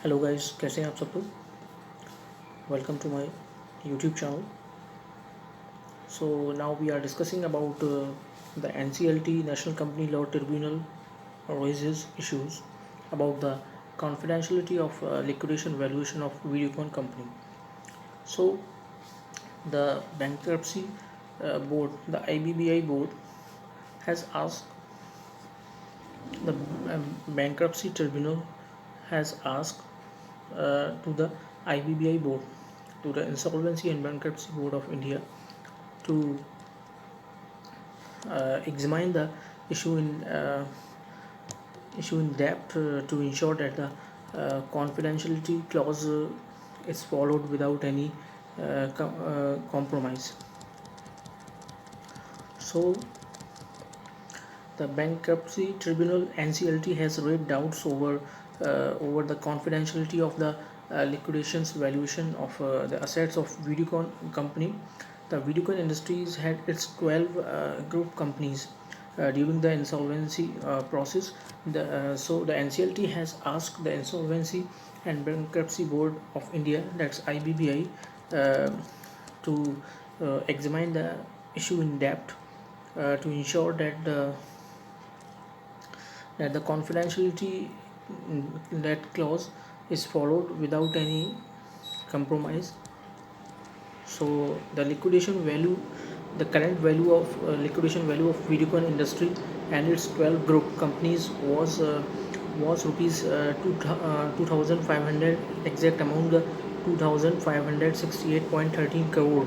Hello guys, कैसे हैं आप सब लोग। Welcome to my YouTube channel. So now we are discussing about the NCLT National Company Law Tribunal raises issues about the confidentiality of liquidation valuation of Videocon company. So the bankruptcy board, the IBBI board, has asked the bankruptcy tribunal has asked to the IBBI board, to the Insolvency and Bankruptcy Board of India, to examine the issue in depth to ensure that the confidentiality clause is followed without any compromise. So the Bankruptcy Tribunal NCLT has raised doubts over the confidentiality of the liquidations valuation of the assets of Videocon company. The Videocon Industries had its 12 group companies during the insolvency process. So the NCLT has asked the Insolvency and Bankruptcy Board of India, that's IBBI, to examine the issue in depth to ensure that the confidentiality that clause is followed without any compromise. So the liquidation value, the current value of liquidation value of Videocon industry and its 12 group companies was rupees 2500, exact amount 2568.13 crore,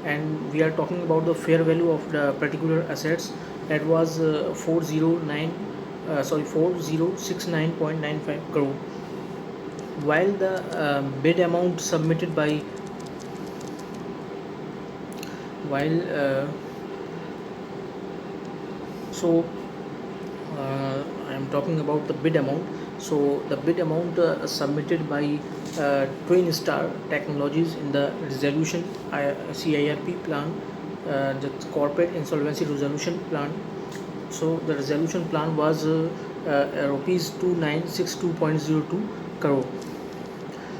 and we are talking about the fair value of the particular assets that was 4069.95 crore, while the bid amount submitted by while so I am talking about the bid amount. So the bid amount submitted by Twin Star Technologies in the resolution CIRP plan, the corporate insolvency resolution plan. So the resolution plan was rupees 2962.02 crore.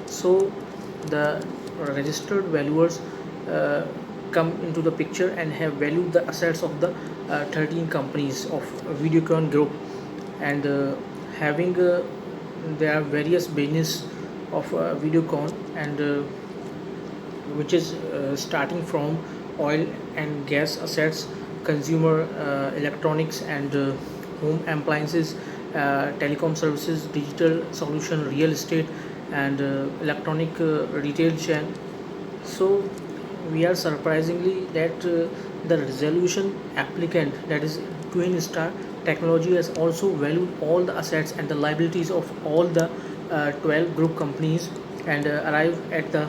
So the registered valuers come into the picture and have valued the assets of the 13 companies of Videocon group, and having there are various business of Videocon, and which is starting from oil and gas assets, consumer electronics and home appliances, telecom services, digital solution, real estate, and electronic retail chain. So we are surprisingly that the resolution applicant, that is Twin Star Technology, has also valued all the assets and the liabilities of all the 12 group companies, and arrived at the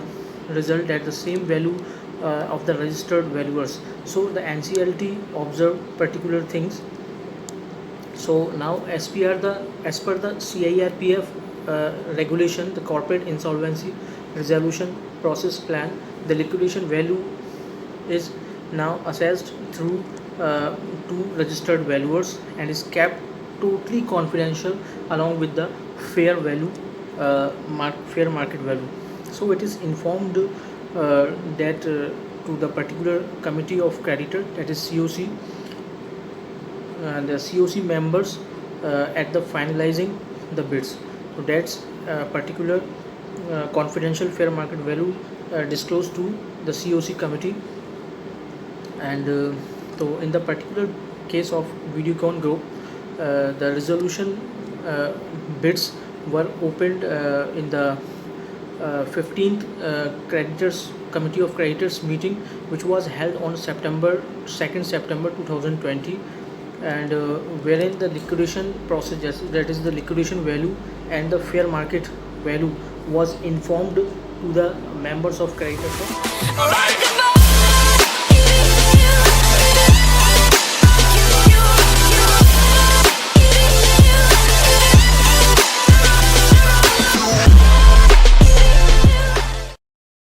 result at the same value of the registered valuers. So the NCLT observed particular things. So now as per the CIRPF regulation, the corporate insolvency resolution process plan, the liquidation value is now assessed through two registered valuers and is kept totally confidential along with the fair value, fair market value. So it is informed that to the particular committee of creditor, that is COC, the COC members at the finalizing the bids. So that's particular confidential fair market value disclosed to the COC committee, and so in the particular case of Videocon group, the resolution bids were opened in the 15th creditors committee of creditors meeting, which was held on September 2nd, September 2020, and wherein the liquidation procedures, that is the liquidation value and the fair market value, was informed to the members of creditors.